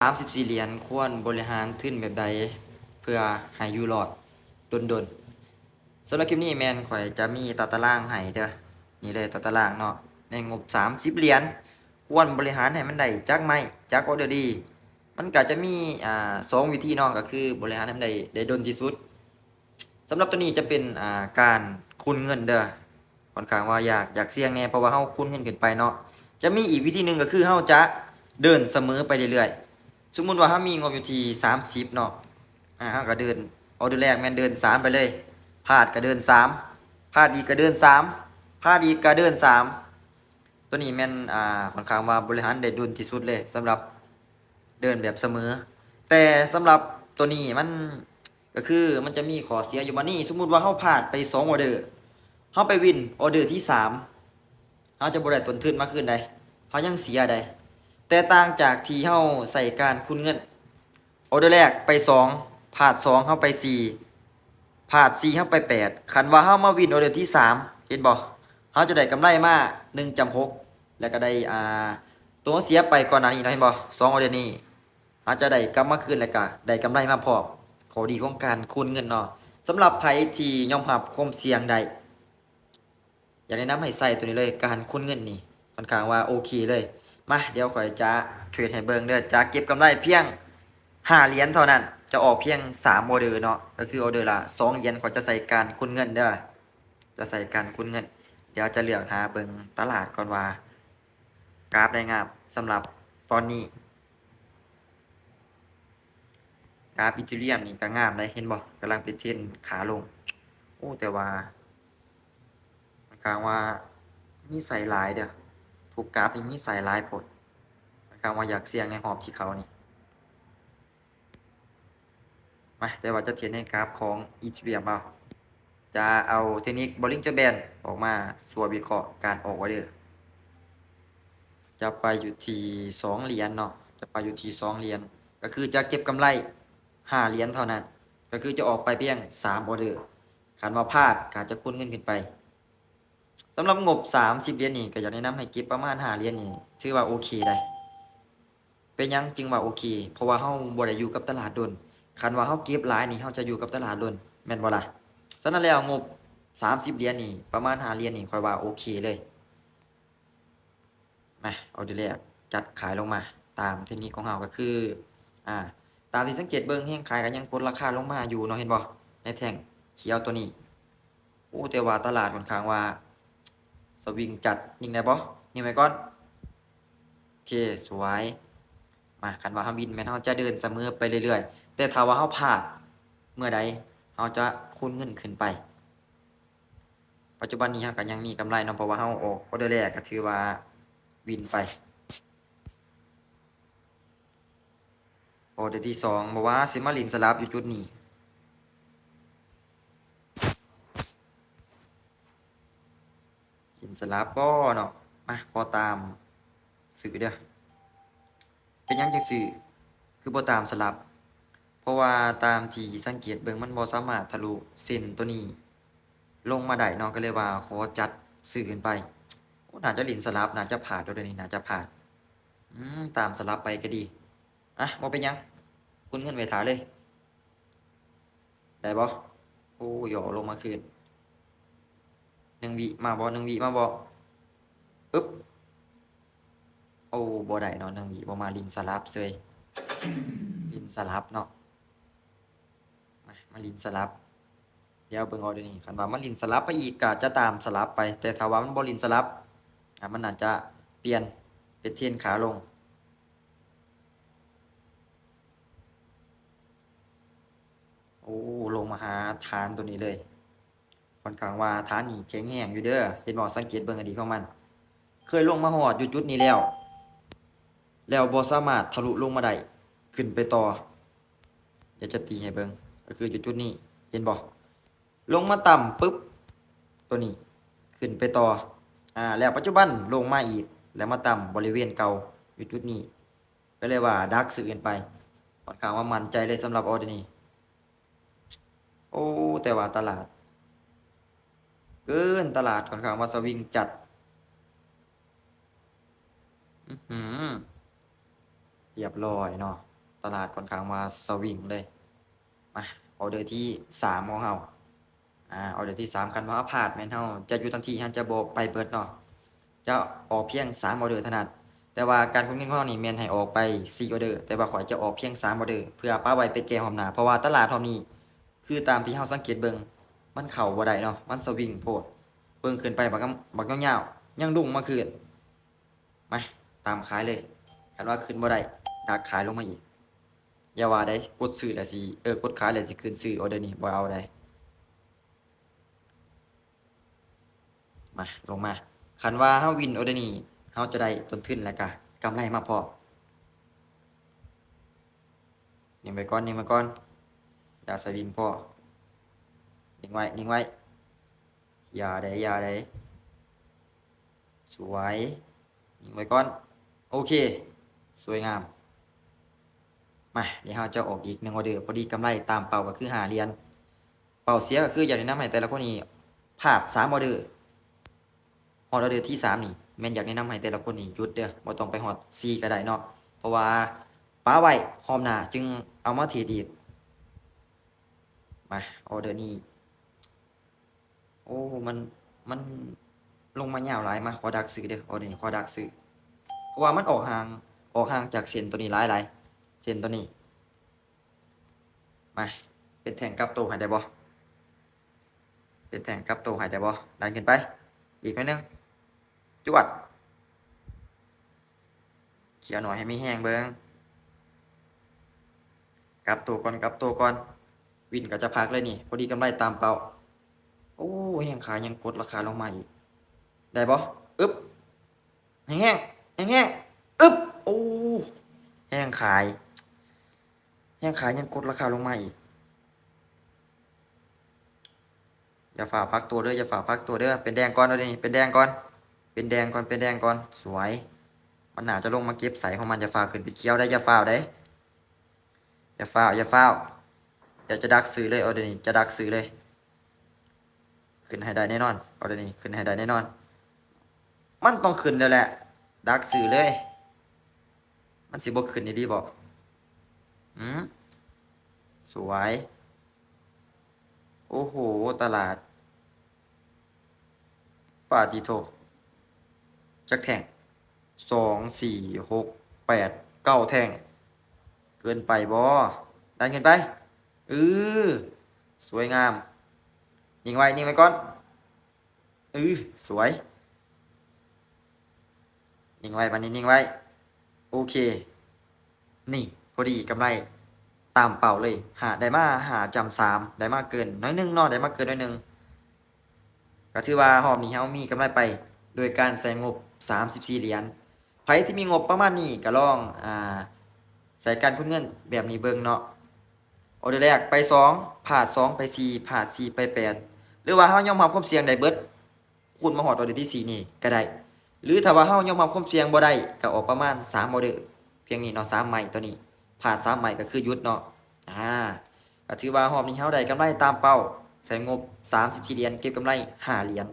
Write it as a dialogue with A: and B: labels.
A: 34 เหรียญควรบริหารทุนแบบใดเพื่อให้อยู่รอดดนสำหรับคลิปนี้แมนข่อยจะมีตารางให้เด้อนี่เลยตารางเนาะในงบ30 เหรียญควรบริหารให้มันได้จักไม่จักออเดอร์ดีมันก็จะมี2 วิธีเนาะก็คือบริหารให้มันได้ดนที่สุดสำหรับตัวนี้จะเป็นการคูณเงินเด้อค่อนข้างว่าอยากเสี่ยงแน่เพราะว่าเฮาคูณเงินขึ้นไปเนาะจะมีอีกวิธีหนึ่งก็คือเฮาจะเดินเสมอไปเรื่อยๆสมมุติว่าเฮามีงบอยู่ที่30เนาะเฮาก็เดินออเดอร์แรกแม่นเดิน3ไปเลยพลาดก็เดิน3พลาดอีกก็เดิน3พลาดอีกก็เดิน3ตัวนี้แม่นค่อนข้างว่าบริหารได้ดุลที่สุดเลยสำหรับเดินแบบเสมอแต่สำหรับตัวนี้มันก็คือมันจะมีข้อเสียอยู่มานี่สมมุติว่าเฮาพลาดไป2ออเดอร์เฮาไปวินออเดอร์ที่3เฮาจะบ่ได้ต้นทุนมาคืนใดเฮายังเสียใดแต่ต่างจากที่เฮาใส่การคูณเงินออเดอร์แรกไป2พลาด2เฮาไป4พลาด4เฮาไป8คันว่าเฮามาวินออเดอร์ที่3เห็นบ่เฮาจะได้กำไรมา1.6แล้วก็ได้ตัวเสียไปก่อนหน้านี้เนาะเห็นบ่2ออเดอร์นี้อาจจะได้กลับมาคืนแล้วก็ได้กำไรมาพร้อมข้อดีของการคูณเงินเนาะสำหรับไผที่ยอมรับความเสี่ยงได้อยากแนะนำให้ใส่ตัวนี้เลยการคูณเงินนี่ค่อนข้างว่าโอเคเลยมาเดี๋ยวข่อยจะเทรดให้เบิ่งเด้อจะเก็บกำไรเพียง5 เหรียญเท่านั้นจะออกเพียง3ออเดอร์เนาะก็คือออเดอร์ละ2 เหรียญข่อยจะใส่การคูณเงินเด้อจะใส่การคูณเงินเดี๋ยวจะเลือกหาเบิ่งตลาดก่อนว่ากราฟได้งามสำหรับตอนนี้กราฟอีเธเรียมนี่ก็งามเลยเห็นบ่กำลังเป็นเทรนขาลงโอ้แต่ว่ากลางว่ามีใส่หลายเด้อทุกกราฟนี่มีใส่หลายผลกลางว่าอยากเสี่ยงในหอบที่เขานี่มาแต่ว่าจะเทรนในกราฟของอีเธเรียมเอาจะเอาเทคนิค Bollinger Band ออกมาส่วนวิเคราะห์การออกออเดอร์จะไปอยู่ที่2 เหรียญเนาะจะไปอยู่ที่2 เหรียญก็คือจะเก็บกำไร5 เหรียญเท่านั้นก็คือจะออกไปเพียง3ออเดอร์คันว่าพลาดก็จะคูณเงินขึ้นไปสำหรับงบ30 เหรียญนี่ก็อยากแนะนำให้เก็บประมาณ5 เหรียญนี่ถือว่าโอเคได้เป็นหยังจึงว่าโอเคเพราะว่าเฮาบ่ได้อยู่กับตลาดโดนคันว่าเฮาเก็บหลายนี่เฮาจะอยู่กับตลาดโดนแม่นบ่ล่ะฉะนั้นแล้วงบ30 เหรียญนี่ประมาณ5 เหรียญนี่ค่อยว่าโอเคเลยมาเอาเดี๋ยวแรกจัดขายลงมาตามเทคนิคของเฮาก็คืออ่าตามที่สังเกตเบิ่งแฮงขายก็ยังกดราคาลงมาอยู่เนาะเห็นบ่ในแท่งเขียวตัวนี้โอ้แต่ว่าตลาดค่อนข้างว่าสวิงจัดยิงได้บ่ยิงไปก่อนโอเคสวยมาคันว่าเฮาวินแม่นเฮาจะเดินเสมอไปเรื่อยๆแต่ถ้าว่าเฮาพลาดเมื่อใดเฮาจะคูณเงินขึ้นไปปัจจุบันนี้เฮาก็ยังมีกำไรเนาะเพราะว่าเฮาออกออเดอร์แรกก็ถือว่าวินไปออเดอร์ที่2บอกว่าสิมาเล่นสลับอยู่จุดนี้เล่นสลับบ่เนาะมาขอตามสื่อเด้อเป็นหยังจังซื้อคือบ่ตามสลับเพราะว่าตามที่สังเกตเบิ่งมันบ่สามารถทะลุเส้นตัวนี้ลงมาได้เนาะก็เลยว่าขอจัดซื้อขึ้นไปโอ้น่าจะเล่นสลับน่าจะพลาดเดี๋ยวนี้น่าจะพลาดตามสลับไปก็ดีอ่ะบ่เป็นหยังคุณเงินไว้ท่าเลยได้บ่โอ้ย่อลงมาคืน1 วิมาบ่1 วิมาบ่อึ๊บโอ้บ่ได้เนาะ1 วิบ่มาลิ้นสลับเฉยลิ้นสลับเนาะมาลิ้นสลับเดี๋ยวเบิ่งเอาเดี๋ยวนี้คันว่ามันลิ้นสลับไปอีกก็จะตามสลับไปแต่ถ้าว่ามันบ่ลิ้นสลับมันอาจจะเปลี่ยนเป็นเทรนขาลงโอ้ลงมาหาฐานตัวนี้เลยค่อนข้างว่าฐานนี่แข็งแรงอยู่เด้อเห็นบ่สังเกตเบิ่งให้ดีของมันเคยลงมาฮอดอยู่จุดนี้แล้วบ่สามารถทะลุลงมาได้ขึ้นไปต่อเดี๋ยวจะตีให้เบิ่งก็คืออยู่จุดนี้เห็นบ่ลงมาต่ำปึ๊บตัวนี้ขึ้นไปต่อแล้วปัจจุบันลงมาอีกแล้วมาต่ำบริเวณเก่าอยู่จุดนี้ก็เลยว่าดักซื้อกันไปค่อนข้างว่ามั่นใจเลยสำหรับออเดอร์นี้โอ้แต่ว่าตลาดเกินตลาดค่อนข้างว่าสวิงจัดอื้อหือเรียบร้อยเนาะ ตลาดค่อนข้างว่าสวิงเลยมาออเดอร์ที่3ของเฮาออเดอร์ที่3คันว่าพลาดแม่นเฮาจะอยู่ทันทีฮันจะบ่ไปเบิดเนาะจะออกเพียง3ออเดอร์เท่านั้นแต่ว่าการคุมเงินของเรานี่แม่นให้ออกไป4ออเดอร์แต่ว่าข่อยจะออกเพียง3ออเดอร์เพื่อป้าไว้ไปแก้หอมหน้าเพราะว่าตลาดรอบนี้คือตามที่เฮาสังเกตเบิ่งมันเข้าบ่ได้เนาะมันสวิงโพดเบิ่งขึ้นไปบักยาวๆยังดุ้งมาคืนมาตามขายเลยคันว่าขึ้นบ่ได้ดักขายลงมาอีกอย่าว่าได้กดซื้อแล้วสิกดขายแล้วสิขึ้นซื้อออเดอร์นี้บ่เอาได้มาลงมาคันว่าเฮาวินออเดอร์นี้เฮาจะได้ต้นทุนแล้วก็กำไรมาพอนิ่งไปก่อนนิ่งไปก่อนอย่าสวิงพอนิ่งไว้นิ่งไว้อย่าได้สวยนิ่งไว้ก่อนโอเคสวยงามมาเดี๋ยวเราจะออกอีก1ออเดอร์พอดีกำไรตามเป้าก็คือ5เหรียญเป้าเสียก็คืออยากแนะนำให้แต่ละคนนี้พลาด3ออเดอร์ฮอดออเดอร์ที่3นี่แม่นอยากแนะนำให้แต่ละคนนี่หยุดเด้อบ่ต้องไปฮอด4ก็ได้เนาะเพราะว่าป้าไว้หอมหน้าจึงเอามาเทรดอีกมาออเดอร์นี้โอ้มันลงมายาวหลายมาขอดักซื้อเด้อออเดอร์นี้ขอดักซื้อเพราะว่ามันออกห่างจากเส้นตัวนี้หลายเส้นตัวนี้มาเป็นแท่งกลับโตให้ได้บ่เป็นแท่งกลับโตให้ได้บ่ดันขึ้นไปอีกหน่อยหนึงจวดเขียวหน่อยให้มีแห้งเบิ่งกลับตัวก่อนวินก็จะพักเลยนี่พอดีกำไรตามเป้าโอ้แห้งขายยังกดราคาลงมาอีกได้บ่อึ๊บแห้งอึ๊บโอ้แห้งขายยังกดราคาลงมาอีกอย่าฝ่าพักตัวเด้ออย่าฝ่าพักตัวเด้อเป็นแดงก่อนเอาดิเป็นแดงก่อนสวยมันน่าจะลงมาเก็บใส่ของมันอย่าฝ่าขึ้นไปเคี้ยวได้อย่าฝ่าได้อย่าฝ่าเดี๋ยวจะดักซื้อเลยเอาเดี๋ยวนี้จะดักซื้อเลยขึ้นให้ได้แน่นอนเอาเดี๋ยวนี้ขึ้นให้ได้แน่นอนมันต้องขึ้นแล้วแหละดักซื้อเลยมันสิบ่ขึ้นดีบอกอืมสวยโอ้โหตลาดปาติโทจักแท่ง2 4 6 8 9 แท่งเกินไปบ่ได้เงินไปเออสวยงามนิ่งไว้ก่อนเออสวยนิ่งไว้บัดนี้นิ่งไว้โอเคนี่พอดีกำไรตามเป้าเลยได้มาจำ3ได้มาเกินน้อยหนึงเนาะได้มาเกินน้อยหนึงก็ถือว่ารอบนี้เฮามีกำไรไปโดยการใส่งบ34เหรียญไผที่มีงบประมาณนี้ก็ลองใส่การคูณเงินแบบนี้เบิ่งเนาะออเดอร์แรกไป2พลาด2ไป4พลาด4ไป8หรือว่าเฮายอมรับความเสี่ยงได้เบิดคูณมาฮอดออเดอร์ที่4นี่ก็ได้หรือถ้าว่าเฮายอมรับความเสี่ยงบ่ได้ก็ออกประมาณ3ออเดอร์เพียงนี้เนาะ3ใหม่ตัวนี้พลาด3ใหม่ก็คือหยุดเนาะก็ถือว่ารอบนี้เฮาได้กำไรตามเป้าใส่งบ34เหรียญเก็บกำไร5เหรียญ